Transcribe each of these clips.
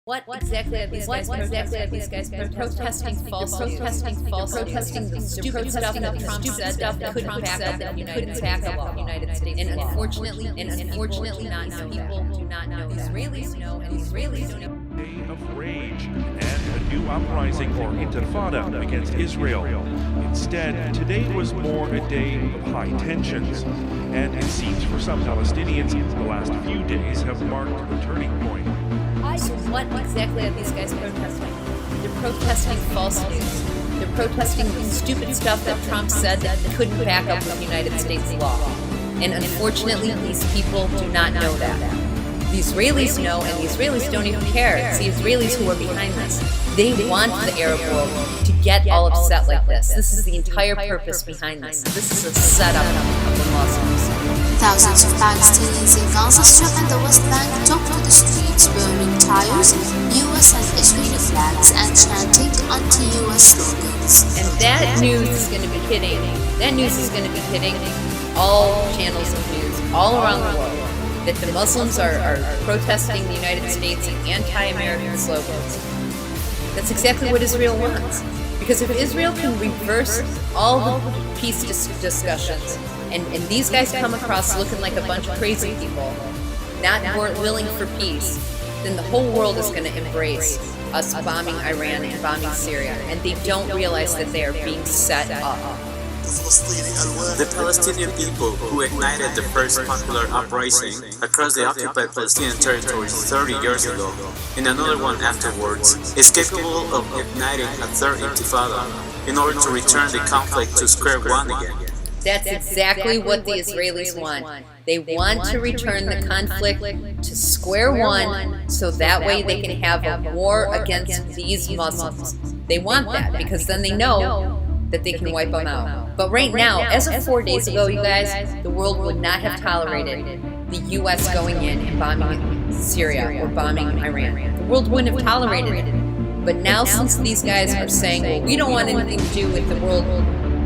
What exactly are these guys protesting false news, protesting the stupid stuff that Trump said that couldn't back up the United States, and unfortunately, people do not know that. Israelis know, and Israelis don't know. Day of rage and a new uprising or intifada against Israel. Instead, today was more a day of high tensions, and it seems for some Palestinians, the last few days have marked a turning point. So what exactly are these guys protesting? They're protesting false news. They're protesting the stupid stuff that Trump said that couldn't back up with United States law. And unfortunately, these people do not know that. The Israelis know, and the Israelis don't even care. It's the Israelis who are behind this. They want the Arab world to get all upset like this. This is the entire purpose behind this. This is a setup of the Muslims. Thousands of Palestinians in Gaza Strip and the West Bank took to the streets burning tires, US and Israeli flags, and chanting anti-US slogans. And that news is going to be hitting. That news is going to be hitting all channels of news all around the world. That the Muslims are protesting the United States and anti-American slogans. That's exactly what Israel wants. Because if Israel can reverse all the peace discussions, and these guys come across looking like a bunch of crazy people, not willing for peace, then the whole world is going to embrace us bombing Iran and bombing Syria. And they don't realize that they are being set up. The Palestinian people who ignited the first popular uprising across the occupied Palestinian territories 30 years ago, and another one afterwards, is capable of igniting a third intifada in order to return the conflict to square one again. That's exactly what the Israelis want. They want to return the conflict to square one so that way they can have a war against these Muslims. They want that because then they know that they can wipe them out. But right now, as of 4 days ago, you guys, the world would not have tolerated the U.S. going in and bombing Syria or bombing Iran. The world wouldn't have tolerated it. But now, since these guys are saying, well, we don't want anything to do with the world,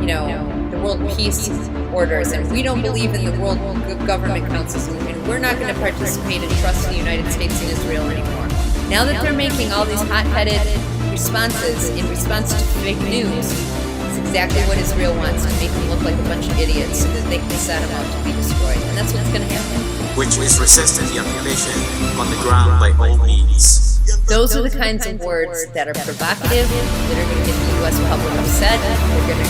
the world peace orders, and we don't believe in the world government councils, and we're not going to participate and trust the United States and Israel anymore. Now that they're making all these hot-headed responses in response to fake news, exactly what Israel wants, to make them look like a bunch of idiots so that they can set them up to be destroyed. And that's what's going to happen. Which is resisting the occupation on the ground by all means. Those are the kinds of words that are provocative, that are going to get the U.S. public upset. They're going to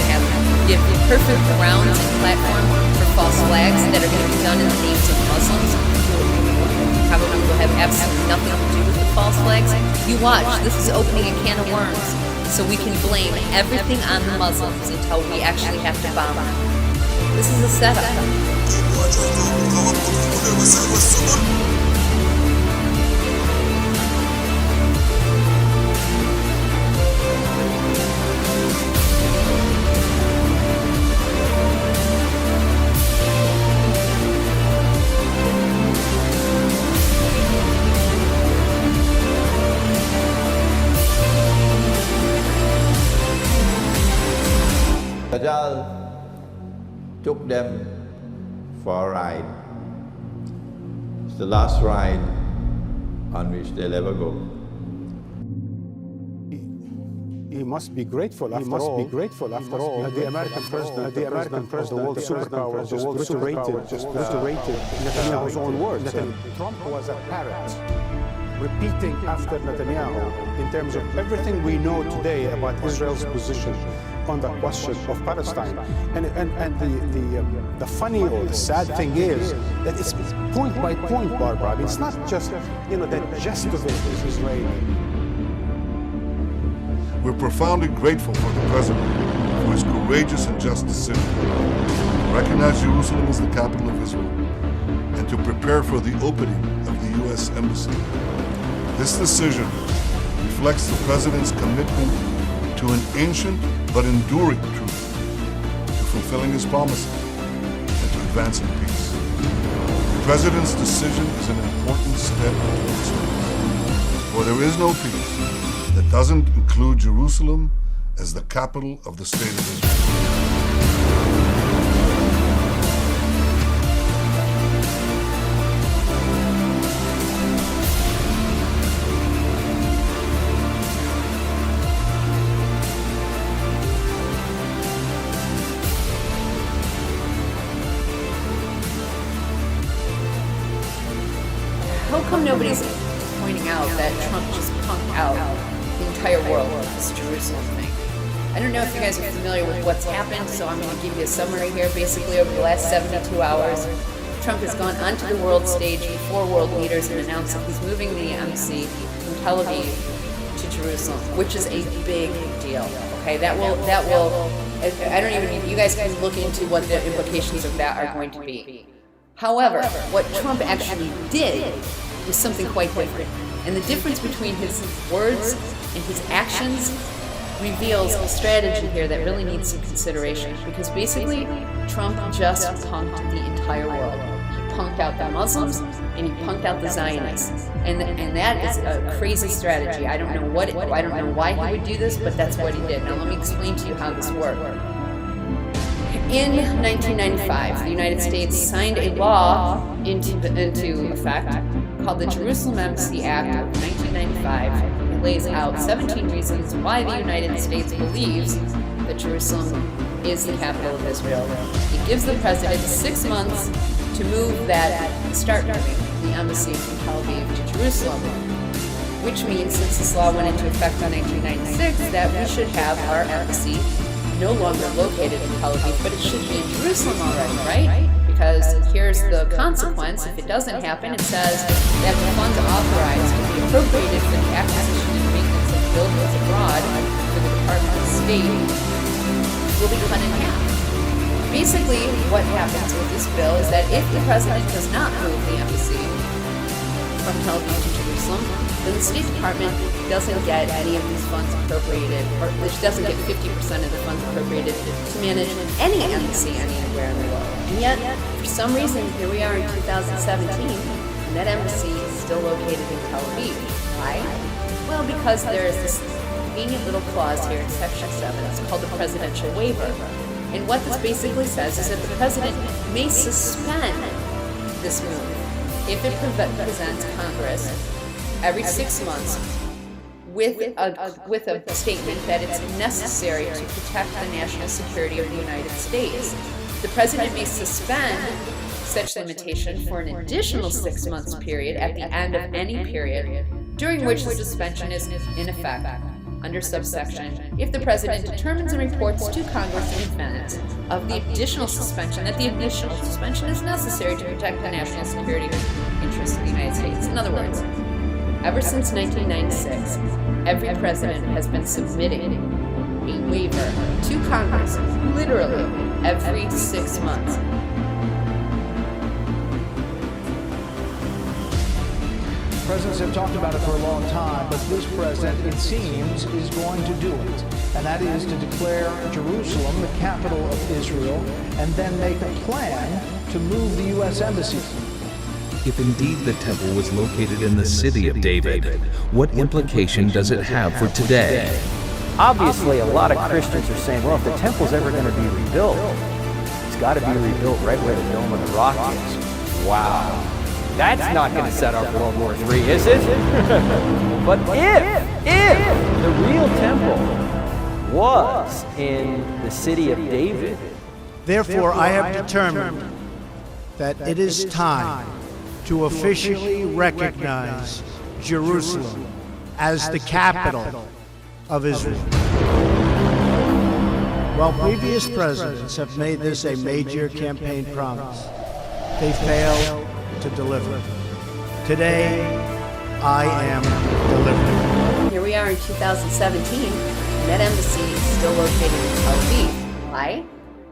give perfect grounds and platform for false flags that are going to be done in the names of Muslims, who probably will have absolutely nothing to do with the false flags. You watch. This is opening a can of worms. So we can blame everything on the Muslims until we actually have to bomb them. This is a setup. Dajjal took them for a ride. It's the last ride on which they'll ever go. He must be grateful after all. The American president, the world superpower, just reiterated Netanyahu's own words. Trump was a parrot, repeating after Netanyahu in terms of everything we know today about Israel's position on the question of Palestine. And the funny or the sad thing is that it's point by point, Barbara. I mean, it's not just, the gist of it is Israeli. We're profoundly grateful for the President for his courageous and just decision to recognize Jerusalem as the capital of Israel and to prepare for the opening of the U.S. Embassy. This decision reflects the President's commitment to an ancient but enduring truth, to fulfilling his promises and to advancing peace. The President's decision is an important step towards peace, for there is no peace that doesn't include Jerusalem as the capital of the State of Israel. how come nobody's pointing out that Trump just punked out the entire world with this Jerusalem thing? I don't know if you guys are familiar with what's happened, so I'm going to give you a summary here. Basically, over the last 72 hours, Trump has gone onto the world stage before world leaders and announced that he's moving the embassy from Tel Aviv to Jerusalem, which is a big deal. Okay, that will. I don't even. You guys can look into what the implications of that are going to be. However, what Trump actually did was something quite different, and the difference between his words and his actions reveals a strategy here that really needs some consideration, because basically Trump just punked the entire world. He punked out the Muslims and he punked out the Zionists, and that is a crazy strategy. I don't know why he would do this, but that's what he did. Now let me explain to you how this worked. In 1995, the United States signed a law into effect called the Jerusalem Embassy Act of 1995. It lays out 17 reasons why the United States believes that Jerusalem is the capital of Israel. It gives the president 6 months to start moving the embassy from Tel Aviv to Jerusalem, which means, since this law went into effect in 1996, that we should have our embassy no longer located in Tel Aviv, but it should be in Jerusalem already, right? Because here's the consequence. If it doesn't happen, it says that the funds authorized to be appropriated for the acquisition and maintenance of buildings abroad for the Department of State will be cut in half. Basically, what happens with this bill is that if the president does not move the embassy from Tel Aviv to Jerusalem, then the State Department doesn't get any of these funds appropriated, or which doesn't get 50% of the funds appropriated to manage any embassy anywhere in the world. And yet, for some reason, here we are in 2017, and that embassy is still located in Tel Aviv. Why? Well, because there is this convenient little clause here in Section 7. It's called the presidential waiver. And what this basically says is that the president may suspend this move if it presents Congress every 6 months with a statement that it's necessary to protect the national security of the United States. The president may suspend such limitation for an additional 6 months period at the end of any period during which the suspension is in effect, under subsection, if the president determines and reports to Congress in advance of the additional suspension that the additional suspension is necessary to protect the national security interests of the United States. In other words, ever since 1996, every president has been submitting a waiver to Congress literally every 6 months. Presidents have talked about it for a long time, but this president, it seems, is going to do it. And that is to declare Jerusalem the capital of Israel, and then make a plan to move the U.S. Embassy. If indeed the temple was located in the city of David, what implication does it have for today? Obviously, a lot of Christians are saying, well, if the temple's ever going to be rebuilt, it's got to be rebuilt right where the Dome of the Rock is. Wow. That's not going to set up World War III, is it? But if the real temple was in the city of David, therefore I have determined that it is time to officially recognize Jerusalem as the capital of Israel. While previous presidents have made this a major campaign promise, they failed to deliver. Today, I am delivering. Here we are in 2017, and that embassy is still located in Tel Aviv. Why?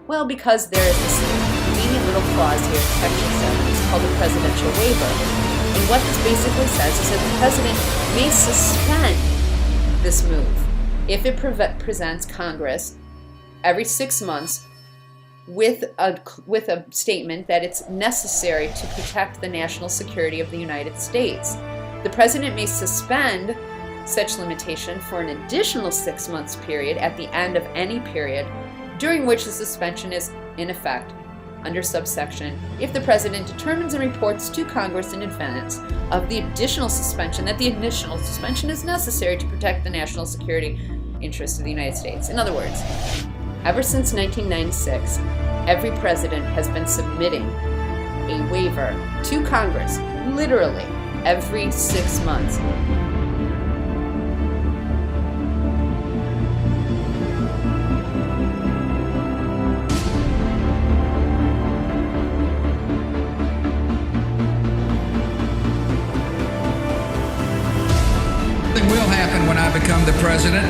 Well, because there is this convenient little clause here in Section 7. It's called the presidential waiver. And what this basically says is that the president may suspend this move if it presents Congress every 6 months with a statement that it's necessary to protect the national security of the United States. The president may suspend such limitation for an additional 6 months period at the end of any period during which the suspension is in effect, under subsection, if the president determines and reports to Congress in advance of the additional suspension that the initial suspension is necessary to protect the national security interests of the United States. In other words, ever since 1996, every president has been submitting a waiver to Congress, literally every 6 months. Something will happen when I become the president.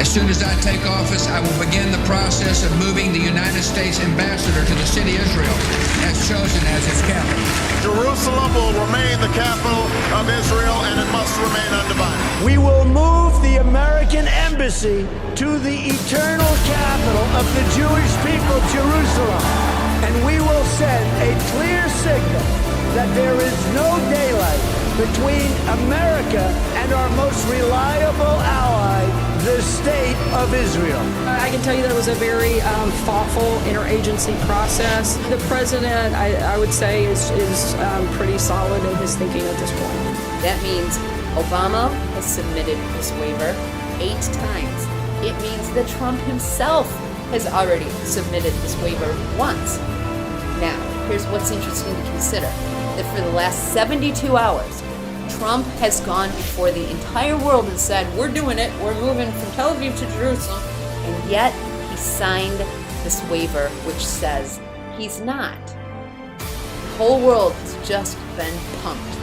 As soon as I take office, I will begin the process of moving the United States ambassador to the city of Israel, as chosen as its capital. Jerusalem will remain the capital of Israel, and it must remain undivided. We will move the American embassy to the eternal capital of the Jewish people, Jerusalem. And we will send a clear signal that there is no daylight between America and our most reliable ally, the State of Israel. I can tell you that it was a very thoughtful interagency process. The president, I would say, is pretty solid in his thinking at this point. That means Obama has submitted this waiver 8 times. It means that Trump himself has already submitted this waiver once. Now, here's what's interesting to consider. That for the last 72 hours, Trump has gone before the entire world and said, we're doing it, we're moving from Tel Aviv to Jerusalem, and yet he signed this waiver which says he's not. The whole world has just been pumped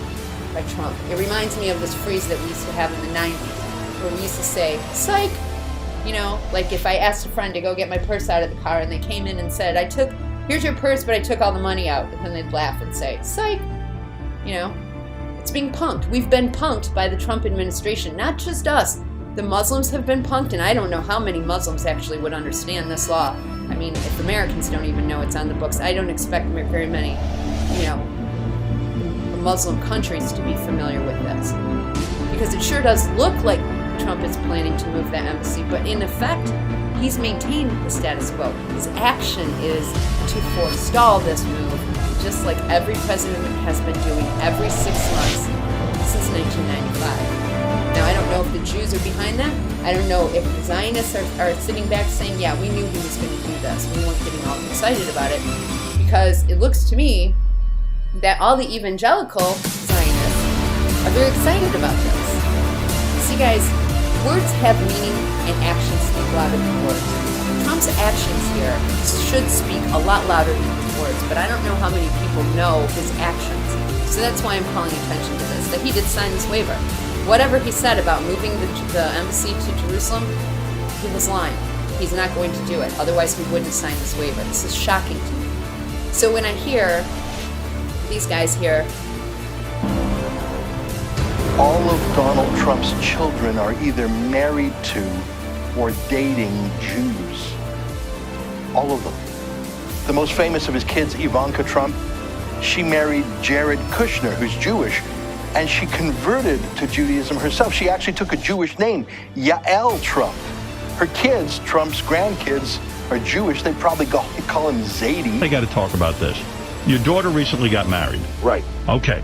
by Trump. It reminds me of this phrase that we used to have in the 90s, where we used to say, psych! You know, like if I asked a friend to go get my purse out of the car and they came in and said, here's your purse, but I took all the money out. And then they'd laugh and say, psych! You know, it's being punked. We've been punked by the Trump administration, not just us. The Muslims have been punked, and I don't know how many Muslims actually would understand this law. I mean, if Americans don't even know it's on the books, I don't expect very many, Muslim countries to be familiar with this. Because it sure does look like Trump is planning to move that embassy, but in effect, he's maintained the status quo. His action is to forestall this move, just like every president has been doing every 6 months since 1995. Now, I don't know if the Jews are behind that. I don't know if the Zionists are sitting back saying, yeah, we knew he was going to do this. We weren't getting all excited about it. Because it looks to me that all the evangelical Zionists are very excited about this. See, guys, words have meaning and actions speak louder than words. Trump's actions here should speak a lot louder than his words, but I don't know how many people know his actions. So that's why I'm calling attention to this, that he did sign this waiver. Whatever he said about moving the embassy to Jerusalem, he was lying. He's not going to do it. Otherwise, he wouldn't sign this waiver. This is shocking to me. So when I hear these guys here, all of Donald Trump's children are either married to or dating Jews. All of them. The most famous of his kids, Ivanka Trump, she married Jared Kushner, who's Jewish, and she converted to Judaism herself. She actually took a Jewish name, Yael Trump. Her kids, Trump's grandkids, are Jewish. They probably call him Zadie. I got to talk about this. Your daughter recently got married. Right. Okay.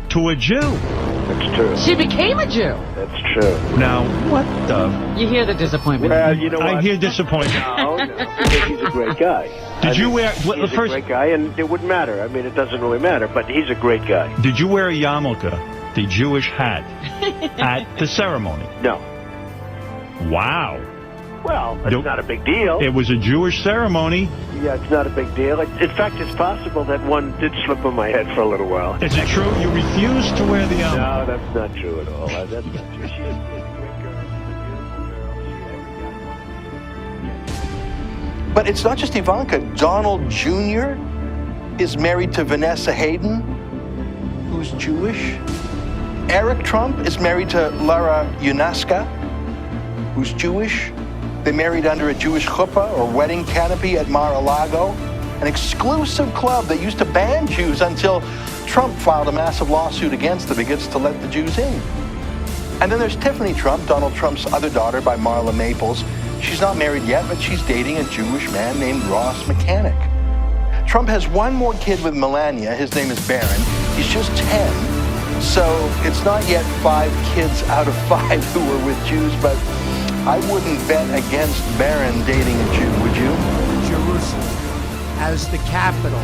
To a Jew. That's true. She became a Jew. That's true. Now, what the... You hear the disappointment. Well, you know what? I hear disappointment. No, because he's a great guy. Did you wear... He's a great guy, and it wouldn't matter. I mean, it doesn't really matter, but he's a great guy. Did you wear a yarmulke, the Jewish hat, at the ceremony? No. Wow. Well, it's not a big deal. It was a Jewish ceremony. Yeah, it's not a big deal. In fact, it's possible that one did slip on my head for a little while. Is it true you refused to wear the yarmulke? No, that's not true at all. That's not true. She's a great girl. She's a beautiful girl. But it's not just Ivanka. Donald Jr. is married to Vanessa Hayden, who's Jewish. Eric Trump is married to Lara Yunaska, who's Jewish. They married under a Jewish chuppah or wedding canopy at Mar-a-Lago, an exclusive club that used to ban Jews until Trump filed a massive lawsuit against them. He gets to let the Jews in. And then there's Tiffany Trump, Donald Trump's other daughter by Marla Maples. She's not married yet, but she's dating a Jewish man named Ross Mechanic. Trump has one more kid with Melania. His name is Barron. He's just 10. So it's not yet 5 kids out of 5 who are with Jews, but I wouldn't bet against Barron dating a Jew, would you? Jerusalem as the capital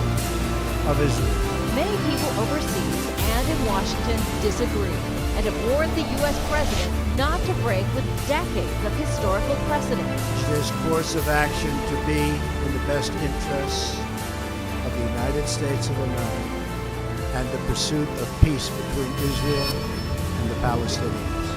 of Israel. Many people overseas and in Washington disagree and have warned the U.S. president not to break with decades of historical precedent. This course of action to be in the best interests of the United States of America and the pursuit of peace between Israel and the Palestinians.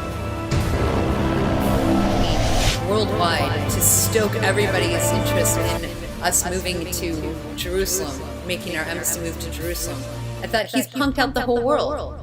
Worldwide, to stoke everybody's interest in us moving to Jerusalem, making our embassy move to Jerusalem. I thought he's punked out the whole world.